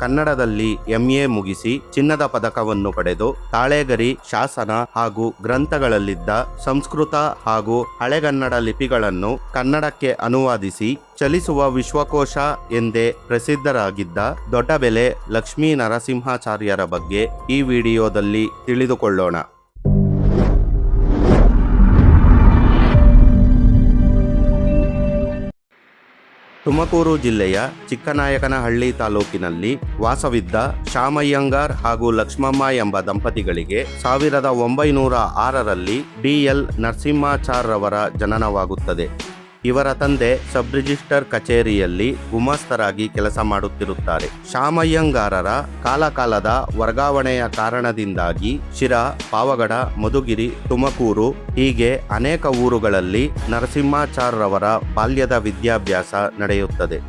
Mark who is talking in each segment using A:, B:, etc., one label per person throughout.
A: ಕನ್ನಡದಲ್ಲಿ MA ಮುಗಿಸಿ ಚಿನ್ನದ ಪದಕವನ್ನು ಪಡೆದು ತಾಳೆಗರಿ ಶಾಸನ ಹಾಗೂ ಗ್ರಂಥಗಳಲ್ಲಿದ್ದ ಸಂಸ್ಕೃತ ಹಾಗೂ ಹಳೆಗನ್ನಡ ಲಿಪಿಗಳನ್ನು ಕನ್ನಡಕ್ಕೆ ಅನುವಾದಿಸಿ ಚಲಿಸುವ ವಿಶ್ವಕೋಶ ಎಂದೇ ಪ್ರಸಿದ್ಧರಾಗಿದ್ದ ದೊಡ್ಡಬೆಲೆ ಲಕ್ಷ್ಮೀ ನರಸಿಂಹಾಚಾರ್ಯರ ಬಗ್ಗೆ ಈ ವಿಡಿಯೋದಲ್ಲಿ ತಿಳಿದುಕೊಳ್ಳೋಣ. ತುಮಕೂರು ಜಿಲ್ಲೆಯ ಚಿಕ್ಕನಾಯಕನಹಳ್ಳಿ ತಾಲೂಕಿನಲ್ಲಿ ವಾಸವಿದ್ದ ಶಾಮಯ್ಯಂಗಾರ್ ಹಾಗೂ ಲಕ್ಷ್ಮಮ್ಮ ಎಂಬ ದಂಪತಿಗಳಿಗೆ 1906ರಲ್ಲಿ DL ನರಸಿಂಹಾಚಾರ್ರವರ ಜನನವಾಗುತ್ತದೆ. ಇವರ ತಂದೆ ಸಬ್ ರಿಜಿಸ್ಟರ್ ಕಚೇರಿಯಲ್ಲಿ ಗುಮಾಸ್ತರಾಗಿ ಕೆಲಸ ಮಾಡುತ್ತಿರುತ್ತಾರೆ. ಶಾಮಯ್ಯಂಗಾರರ ಕಾಲಕಾಲದ ವರ್ಗಾವಣೆಯ ಕಾರಣದಿಂದಾಗಿ ಶಿರಾ, ಪಾವಗಡ, ಮಧುಗಿರಿ, ತುಮಕೂರು ಹೀಗೆ ಅನೇಕ ಊರುಗಳಲ್ಲಿ ನರಸಿಂಹಾಚಾರ್ರವರ ಬಾಲ್ಯದ ವಿದ್ಯಾಭ್ಯಾಸ ನಡೆಯುತ್ತದೆ.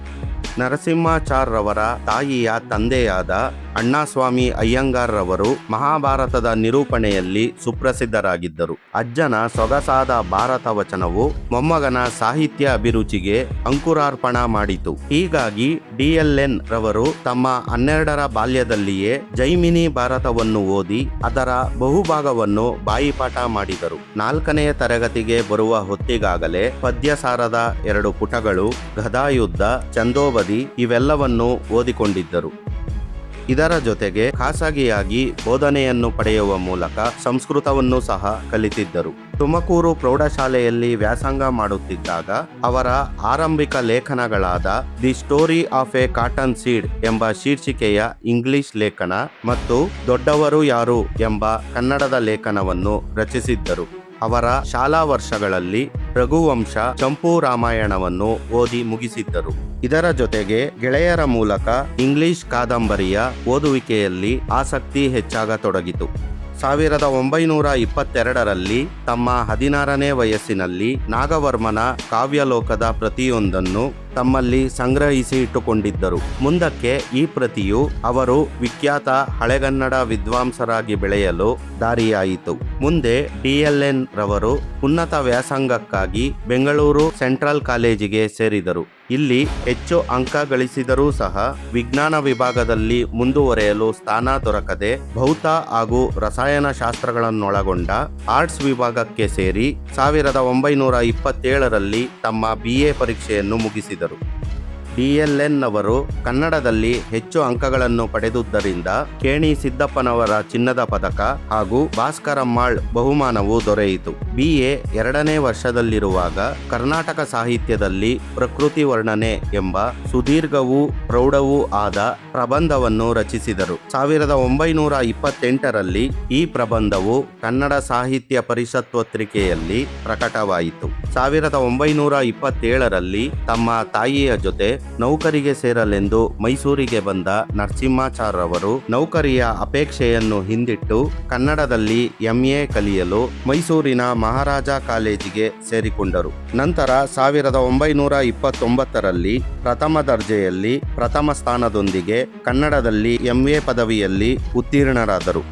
A: ನರಸಿಂಹಾಚಾರ್ರವರ ತಾಯಿಯ ತಂದೆಯಾದ ಅಣ್ಣಾಸ್ವಾಮಿ ಅಯ್ಯಂಗಾರ್ರವರು ಮಹಾಭಾರತದ ನಿರೂಪಣೆಯಲ್ಲಿ ಸುಪ್ರಸಿದ್ಧರಾಗಿದ್ದರು. ಅಜ್ಜನ ಸೊಗಸಾದ ಭಾರತ ವಚನವು ಮೊಮ್ಮಗನ ಸಾಹಿತ್ಯ ಅಭಿರುಚಿಗೆ ಅಂಕುರಾರ್ಪಣ ಮಾಡಿತು. ಹೀಗಾಗಿ DLN ರವರು ತಮ್ಮ 12ರ ಬಾಲ್ಯದಲ್ಲಿಯೇ ಜೈಮಿನಿ ಭಾರತವನ್ನು ಓದಿ ಅದರ ಬಹುಭಾಗವನ್ನು ಬಾಯಿಪಾಠ ಮಾಡಿದರು. 4ನೇ ತರಗತಿಗೆ ಬರುವ ಹೊತ್ತಿಗಾಗಲೇ ಪದ್ಯಸಾರದ 2 ಪುಟಗಳು, ಗದಾಯುದ್ಧ, ಛಂದೋಬದಿ ಇವೆಲ್ಲವನ್ನೂ ಓದಿಕೊಂಡಿದ್ದರು. ಇದರ ಜೊತೆಗೆ ಖಾಸಗಿಯಾಗಿ ಬೋಧನೆಯನ್ನು ಪಡೆಯುವ ಮೂಲಕ ಸಂಸ್ಕೃತವನ್ನು ಸಹ ಕಲಿತಿದ್ದರು. ತುಮಕೂರು ಪ್ರೌಢಶಾಲೆಯಲ್ಲಿ ವ್ಯಾಸಂಗ ಮಾಡುತ್ತಿದ್ದಾಗ ಅವರ ಆರಂಭಿಕ ಲೇಖನಗಳಾದ the story of a cotton seed ಎಂಬ ಶೀರ್ಷಿಕೆಯ ಇಂಗ್ಲಿಷ್ ಲೇಖನ ಮತ್ತು ದೊಡ್ಡವರು ಯಾರು ಎಂಬ ಕನ್ನಡದ ಲೇಖನವನ್ನು ರಚಿಸಿದ್ದರು. ಅವರ ಶಾಲಾ ವರ್ಷಗಳಲ್ಲಿ ರಘುವಂಶ, ಚಂಪೂ ರಾಮಾಯಣವನ್ನು ಓದಿ ಮುಗಿಸಿದ್ದರು. ಇದರ ಜೊತೆಗೆ ಗೆಳೆಯರ ಮೂಲಕ ಇಂಗ್ಲಿಷ್ ಕಾದಂಬರಿಯ ಓದುವಿಕೆಯಲ್ಲಿ ಆಸಕ್ತಿ ಹೆಚ್ಚಾಗತೊಡಗಿತು. 1922ರಲ್ಲಿ ತಮ್ಮ 16ನೇ ವಯಸ್ಸಿನಲ್ಲಿ ನಾಗವರ್ಮನ ಕಾವ್ಯಲೋಕದ ಪ್ರತಿಯೊಂದನ್ನು ತಮ್ಮಲ್ಲಿ ಸಂಗ್ರಹಿಸಿ ಇಟ್ಟುಕೊಂಡಿದ್ದರು. ಮುಂದಕ್ಕೆ ಈ ಪ್ರತಿಯು ಅವರು ವಿಖ್ಯಾತ ಹಳೆಗನ್ನಡ ವಿದ್ವಾಂಸರಾಗಿ ಬೆಳೆಯಲು ದಾರಿಯಾಯಿತು. ಮುಂದೆ DLN ರವರು ಉನ್ನತ ವ್ಯಾಸಂಗಕ್ಕಾಗಿ ಬೆಂಗಳೂರು ಸೆಂಟ್ರಲ್ ಕಾಲೇಜಿಗೆ ಸೇರಿದರು. ಇಲ್ಲಿ ಹೆಚ್ಚು ಅಂಕ ಗಳಿಸಿದರೂ ಸಹ ವಿಜ್ಞಾನ ವಿಭಾಗದಲ್ಲಿ ಮುಂದುವರೆಯಲು ಸ್ಥಾನ ದೊರಕದೆ ಭೌತ ಹಾಗೂ ರಸಾಯನಶಾಸ್ತ್ರಗಳನ್ನೊಳಗೊಂಡ ಆರ್ಟ್ಸ್ ವಿಭಾಗಕ್ಕೆ ಸೇರಿ 1927ರಲ್ಲಿ ತಮ್ಮ BA ಪರೀಕ್ಷೆಯನ್ನು ಮುಗಿಸಿದರು. DLN ಅವರು ಕನ್ನಡದಲ್ಲಿ ಹೆಚ್ಚು ಅಂಕಗಳನ್ನು ಪಡೆದುದರಿಂದ ಕೇಣಿ ಸಿದ್ದಪ್ಪನವರ ಚಿನ್ನದ ಪದಕ ಹಾಗೂ ಭಾಸ್ಕರಮ್ಮಾಳ್ ಬಹುಮಾನವು ದೊರೆಯಿತು. BA 2ನೇ ವರ್ಷದಲ್ಲಿರುವಾಗ ಕರ್ನಾಟಕ ಸಾಹಿತ್ಯದಲ್ಲಿ ಪ್ರಕೃತಿ ವರ್ಣನೆ ಎಂಬ ಸುದೀರ್ಘವೂ ಪ್ರೌಢವೂ ಆದ ಪ್ರಬಂಧವನ್ನು ರಚಿಸಿದರು. 1928ರಲ್ಲಿ ಈ ಪ್ರಬಂಧವು ಕನ್ನಡ ಸಾಹಿತ್ಯ ಪರಿಷತ್ ಪತ್ರಿಕೆಯಲ್ಲಿ ಪ್ರಕಟವಾಯಿತು. 1927ರಲ್ಲಿ ತಮ್ಮ ತಾಯಿಯ ಜೊತೆ ನೌಕರಿಗೆ ಸೇರಲೆಂದು ಮೈಸೂರಿಗೆ ಬಂದ ನರಸಿಂಹಾಚಾರ್ರವರು ನೌಕರಿಯ ಅಪೇಕ್ಷೆಯನ್ನು ಹಿಂದಿಟ್ಟು ಕನ್ನಡದಲ್ಲಿ MA ಕಲಿಯಲು ಮೈಸೂರಿನ ಮಹಾರಾಜ ಕಾಲೇಜಿಗೆ ಸೇರಿಕೊಂಡರು. ನಂತರ 1929ರಲ್ಲಿ ಪ್ರಥಮ ದರ್ಜೆಯಲ್ಲಿ ಪ್ರಥಮ ಸ್ಥಾನದೊಂದಿಗೆ ಕನ್ನಡದಲ್ಲಿ MA ಪದವಿಯಲ್ಲಿ ಉತ್ತೀರ್ಣರಾದರು.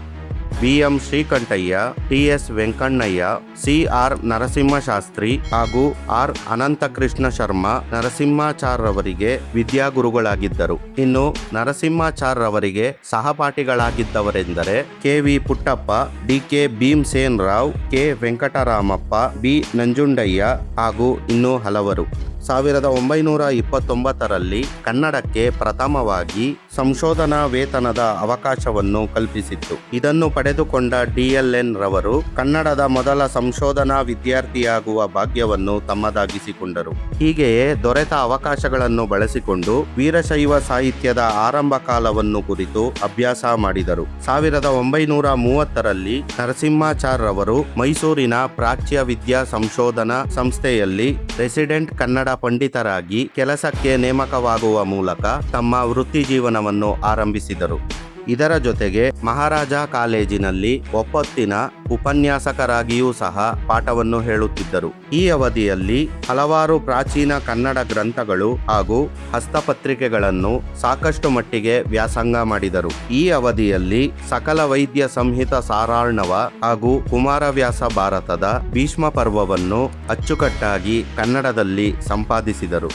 A: BM Srikantaiah, TS Venkannaiah, CR Narasimhashastri ಹಾಗೂ R ಅನಂತಕೃಷ್ಣ ಶರ್ಮಾ ನರಸಿಂಹಾಚಾರ್ರವರಿಗೆ ವಿದ್ಯಾಗುರುಗಳಾಗಿದ್ದರು. ಇನ್ನು ನರಸಿಂಹಾಚಾರ್ರವರಿಗೆ ಸಹಪಾಠಿಗಳಾಗಿದ್ದವರೆಂದರೆ KV Puttappa, DK Bhimsen Rao, K Venkataramappa, B Nanjundaiah ಹಾಗೂ ಇನ್ನೂ ಹಲವರು. 1929ರಲ್ಲಿ ಕನ್ನಡಕ್ಕೆ ಪ್ರಥಮವಾಗಿ ಸಂಶೋಧನಾ ವೇತನದ ಅವಕಾಶವನ್ನು ಕಲ್ಪಿಸಿತ್ತು. ಇದನ್ನು ಪಡೆದುಕೊಂಡ DLN ರವರು ಕನ್ನಡದ ಮೊದಲ ಸಂಶೋಧನಾ ವಿದ್ಯಾರ್ಥಿಯಾಗುವ ಭಾಗ್ಯವನ್ನು ತಮ್ಮದಾಗಿಸಿಕೊಂಡರು. ಹೀಗೆಯೇ ದೊರೆತ ಅವಕಾಶಗಳನ್ನು ಬಳಸಿಕೊಂಡು ವೀರಶೈವ ಸಾಹಿತ್ಯದ ಆರಂಭ ಕಾಲವನ್ನು ಕುರಿತು ಅಭ್ಯಾಸ ಮಾಡಿದರು. 1930ರಲ್ಲಿ ನರಸಿಂಹಾಚಾರ್ರವರು ಮೈಸೂರಿನ ಪ್ರಾಚ್ಯ ವಿದ್ಯಾ ಸಂಶೋಧನಾ ಸಂಸ್ಥೆಯಲ್ಲಿ ರೆಸಿಡೆಂಟ್ ಕನ್ನಡ ಪಂಡಿತರಾಗಿ ಕೆಲಸಕ್ಕೆ ನೇಮಕವಾಗುವ ಮೂಲಕ ತಮ್ಮ ವೃತ್ತಿ ಜೀವನವನ್ನು ಆರಂಭಿಸಿದರು. ಇದರ ಜೊತೆಗೆ ಮಹಾರಾಜ ಕಾಲೇಜಿನಲ್ಲಿ ಒಪ್ಪತ್ತಿನ ಉಪನ್ಯಾಸಕರಾಗಿಯೂ ಸಹ ಪಾಠವನ್ನು ಹೇಳುತ್ತಿದ್ದರು. ಈ ಅವಧಿಯಲ್ಲಿ ಹಲವಾರು ಪ್ರಾಚೀನ ಕನ್ನಡ ಗ್ರಂಥಗಳು ಹಾಗೂ ಹಸ್ತಪತ್ರಿಕೆಗಳನ್ನು ಸಾಕಷ್ಟು ಮಟ್ಟಿಗೆ ವ್ಯಾಸಂಗ ಮಾಡಿದರು. ಈ ಅವಧಿಯಲ್ಲಿ ಸಕಲ ವೈದ್ಯ ಸಂಹಿತ ಸಾರಾರ್ಣವ ಹಾಗೂ ಕುಮಾರವ್ಯಾಸ ಭಾರತದ ಭೀಷ್ಮ ಪರ್ವವನ್ನು ಅಚ್ಚುಕಟ್ಟಾಗಿ ಕನ್ನಡದಲ್ಲಿ ಸಂಪಾದಿಸಿದರು.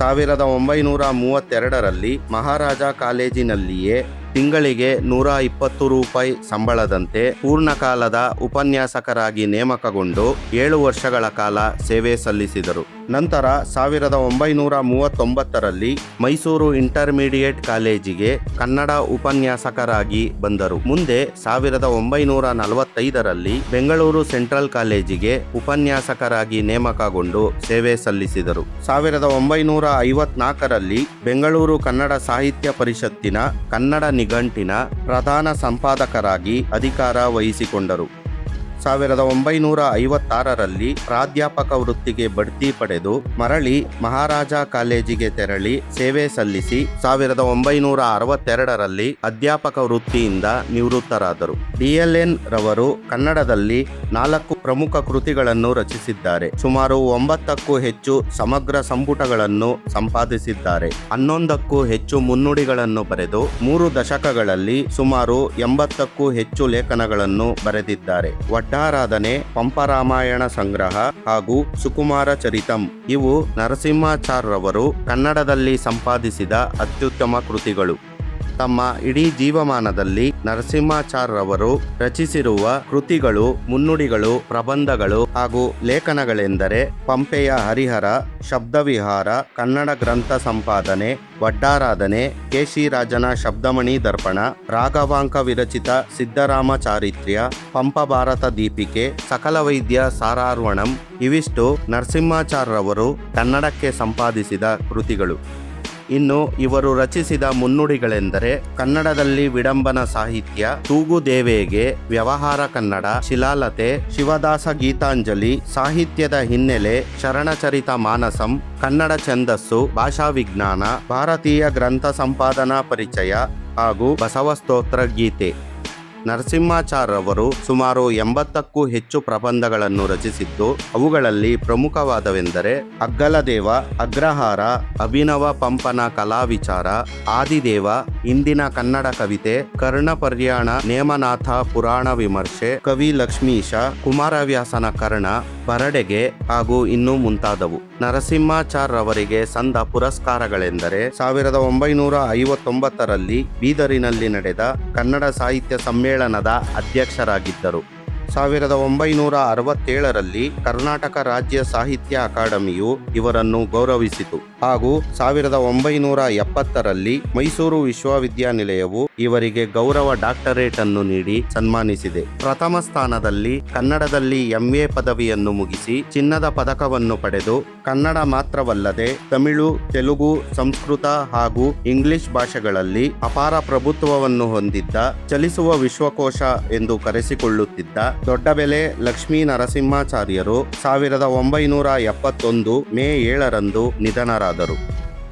A: 1932ರಲ್ಲಿ ಮಹಾರಾಜ ಕಾಲೇಜಿನಲ್ಲಿಯೇ ತಿಂಗಳಿಗೆ 120 ರೂಪಾಯಿ ಸಂಬಳದಂತೆ ಪೂರ್ಣಕಾಲದ ಉಪನ್ಯಾಸಕರಾಗಿ ನೇಮಕಗೊಂಡು 7 ವರ್ಷಗಳ ಕಾಲ ಸೇವೆ ಸಲ್ಲಿಸಿದರು. ನಂತರ 1939ರಲ್ಲಿ ಮೈಸೂರು ಇಂಟರ್ಮೀಡಿಯೇಟ್ ಕಾಲೇಜಿಗೆ ಕನ್ನಡ ಉಪನ್ಯಾಸಕರಾಗಿ ಬಂದರು. ಮುಂದೆ 1945ರಲ್ಲಿ ಬೆಂಗಳೂರು ಸೆಂಟ್ರಲ್ ಕಾಲೇಜಿಗೆ ಉಪನ್ಯಾಸಕರಾಗಿ ನೇಮಕಗೊಂಡು ಸೇವೆ ಸಲ್ಲಿಸಿದರು. 1954ರಲ್ಲಿ ಬೆಂಗಳೂರು ಕನ್ನಡ ಸಾಹಿತ್ಯ ಪರಿಷತ್ತಿನ ಕನ್ನಡ ನಿಘಂಟಿನ ಪ್ರಧಾನ ಸಂಪಾದಕರಾಗಿ ಅಧಿಕಾರ ವಹಿಸಿಕೊಂಡರು. 1956ರಲ್ಲಿ ಪ್ರಾಧ್ಯಾಪಕ ವೃತ್ತಿಗೆ ಬಡ್ತಿ ಪಡೆದು ಮರಳಿ ಮಹಾರಾಜ ಕಾಲೇಜಿಗೆ ತೆರಳಿ ಸೇವೆ ಸಲ್ಲಿಸಿ 1962ರಲ್ಲಿ ಅಧ್ಯಾಪಕ ವೃತ್ತಿಯಿಂದ ನಿವೃತ್ತರಾದರು. DLN ರವರು ಕನ್ನಡದಲ್ಲಿ 4 ಪ್ರಮುಖ ಕೃತಿಗಳನ್ನು ರಚಿಸಿದ್ದಾರೆ. ಸುಮಾರು 9ಕ್ಕೂ ಹೆಚ್ಚು ಸಮಗ್ರ ಸಂಪುಟಗಳನ್ನು ಸಂಪಾದಿಸಿದ್ದಾರೆ. 11ಕ್ಕೂ ಹೆಚ್ಚು ಮುನ್ನುಡಿಗಳನ್ನು ಬರೆದು 3 ದಶಕಗಳಲ್ಲಿ ಸುಮಾರು 80ಕ್ಕೂ ಹೆಚ್ಚು ಲೇಖನಗಳನ್ನು ಬರೆದಿದ್ದಾರೆ. ವಡ್ಡಾರಾಧನೆ, ಪಂಪರಾಮಾಯಣ ಸಂಗ್ರಹ ಹಾಗೂ ಸುಕುಮಾರ ಚರಿತಂ ಇವು ನರಸಿಂಹಾಚಾರ್ಯರವರು ಕನ್ನಡದಲ್ಲಿ ಸಂಪಾದಿಸಿದ ಅತ್ಯುತ್ತಮ ಕೃತಿಗಳು. ತಮ್ಮ ಇಡೀ ಜೀವಮಾನದಲ್ಲಿ ನರಸಿಂಹಾಚಾರ್ಯರವರು ರಚಿಸಿರುವ ಕೃತಿಗಳು, ಮುನ್ನುಡಿಗಳು, ಪ್ರಬಂಧಗಳು ಹಾಗೂ ಲೇಖನಗಳೆಂದರೆ ಪಂಪೆಯ ಹರಿಹರ, ಶಬ್ದವಿಹಾರ, ಕನ್ನಡ ಗ್ರಂಥ ಸಂಪಾದನೆ, ವಡ್ಡಾರಾಧನೆ, ಕೇಶಿರಾಜನ ಶಬ್ದಮಣಿ ದರ್ಪಣ, ರಾಘವಾಂಕ ವಿರಚಿತ ಸಿದ್ಧರಾಮ ಚಾರಿತ್ರ್ಯ, ಪಂಪ ಭಾರತ ದೀಪಿಕೆ, ಸಕಲ ವೈದ್ಯ ಸಾರಾರ್ವಣಂ ಇವಿಷ್ಟು ನರಸಿಂಹಾಚಾರ್ಯರವರು ಕನ್ನಡಕ್ಕೆ ಸಂಪಾದಿಸಿದ ಕೃತಿಗಳು. ಇನ್ನು ಇವರು ರಚಿಸಿದ ಮುನ್ನುಡಿಗಳೆಂದರೆ ಕನ್ನಡದಲ್ಲಿ ವಿಡಂಬನ ಸಾಹಿತ್ಯ, ತೂಗುದೇವೇಗೆ, ವ್ಯವಹಾರ ಕನ್ನಡ, ಶಿಲಾಲತೆ, ಶಿವದಾಸ ಗೀತಾಂಜಲಿ, ಸಾಹಿತ್ಯದ ಹಿನ್ನೆಲೆ, ಶರಣಚರಿತ ಮಾನಸಂ, ಕನ್ನಡ ಛಂದಸ್ಸು, ಭಾಷಾ ವಿಜ್ಞಾನ, ಭಾರತೀಯ ಗ್ರಂಥ ಸಂಪಾದನಾ ಪರಿಚಯ ಹಾಗೂ ಬಸವಸ್ತೋತ್ರ ಗೀತೆ. ನರಸಿಂಹಾಚಾರ್ಯರವರು ಸುಮಾರು 80ಕ್ಕೂ ಹೆಚ್ಚು ಪ್ರಬಂಧಗಳನ್ನು ರಚಿಸಿದ್ದು ಅವುಗಳಲ್ಲಿ ಪ್ರಮುಖವಾದವೆಂದರೆ ಅಗ್ಗಲದೇವ, ಅಗ್ರಹಾರ, ಅಭಿನವ ಪಂಪನ ಕಲಾವಿಚಾರ, ಆದಿದೇವ, ಇಂದಿನ ಕನ್ನಡ ಕವಿತೆ, ಕರ್ಣಪರ್ಯಾಣ, ನೇಮನಾಥ ಪುರಾಣ ವಿಮರ್ಶೆ, ಕವಿ ಲಕ್ಷ್ಮೀಶ, ಕುಮಾರವ್ಯಾಸನ ಕರ್ಣ, ಬರಡೆಗೆ ಹಾಗೂ ಇನ್ನೂ ಮುಂತಾದವು. ನರಸಿಂಹಾಚಾರ್ಯರವರಿಗೆ ಸಂದ ಪುರಸ್ಕಾರಗಳೆಂದರೆ 1959ರಲ್ಲಿ ಬೀದರಿನಲ್ಲಿ ನಡೆದ ಕನ್ನಡ ಸಾಹಿತ್ಯ ಸಮ್ಮೇಳನದ ಅಧ್ಯಕ್ಷರಾಗಿದ್ದರು. 1967ರಲ್ಲಿ ಕರ್ನಾಟಕ ರಾಜ್ಯ ಸಾಹಿತ್ಯ ಅಕಾಡೆಮಿಯು ಇವರನ್ನು ಗೌರವಿಸಿತು ಹಾಗೂ 1970ರಲ್ಲಿ ಮೈಸೂರು ವಿಶ್ವವಿದ್ಯಾನಿಲಯವು ಇವರಿಗೆ ಗೌರವ ಡಾಕ್ಟರೇಟ್ ಅನ್ನು ನೀಡಿ ಸನ್ಮಾನಿಸಿದೆ. ಪ್ರಥಮ ಸ್ಥಾನದಲ್ಲಿ ಕನ್ನಡದಲ್ಲಿ MA ಪದವಿಯನ್ನು ಮುಗಿಸಿ ಚಿನ್ನದ ಪದಕವನ್ನು ಪಡೆದು ಕನ್ನಡ ಮಾತ್ರವಲ್ಲದೆ ತಮಿಳು, ತೆಲುಗು, ಸಂಸ್ಕೃತ ಹಾಗೂ ಇಂಗ್ಲಿಷ್ ಭಾಷೆಗಳಲ್ಲಿ ಅಪಾರ ಪ್ರಭುತ್ವವನ್ನು ಹೊಂದಿದ್ದ, ಚಲಿಸುವ ವಿಶ್ವಕೋಶ ಎಂದು ಕರೆಸಿಕೊಳ್ಳುತ್ತಿದ್ದ ದೊಡ್ಡಬೆಲೆ ಲಕ್ಷ್ಮೀ ನರಸಿಂಹಾಚಾರ್ಯರು 1971 ಮೇ 7ರಂದು ನಿಧನರಾದರು.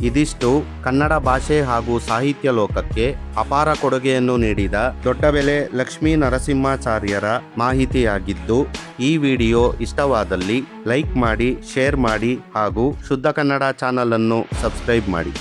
A: ಇದಿಷ್ಟು ಕನ್ನಡ ಭಾಷೆ ಹಾಗೂ ಸಾಹಿತ್ಯ ಲೋಕಕ್ಕೆ ಅಪಾರ ಕೊಡುಗೆಯನ್ನು ನೀಡಿದ ದೊಡ್ಡಬೆಲೆ ಲಕ್ಷ್ಮೀ ನರಸಿಂಹಾಚಾರ್ಯರ ಮಾಹಿತಿಯಾಗಿದ್ದು, ಈ ವಿಡಿಯೋ ಇಷ್ಟವಾದಲ್ಲಿ ಲೈಕ್ ಮಾಡಿ, ಶೇರ್ ಮಾಡಿ ಹಾಗೂ ಶುದ್ಧ ಕನ್ನಡ ಚಾನಲ್ ಅನ್ನು ಸಬ್ಸ್ಕ್ರೈಬ್ ಮಾಡಿ.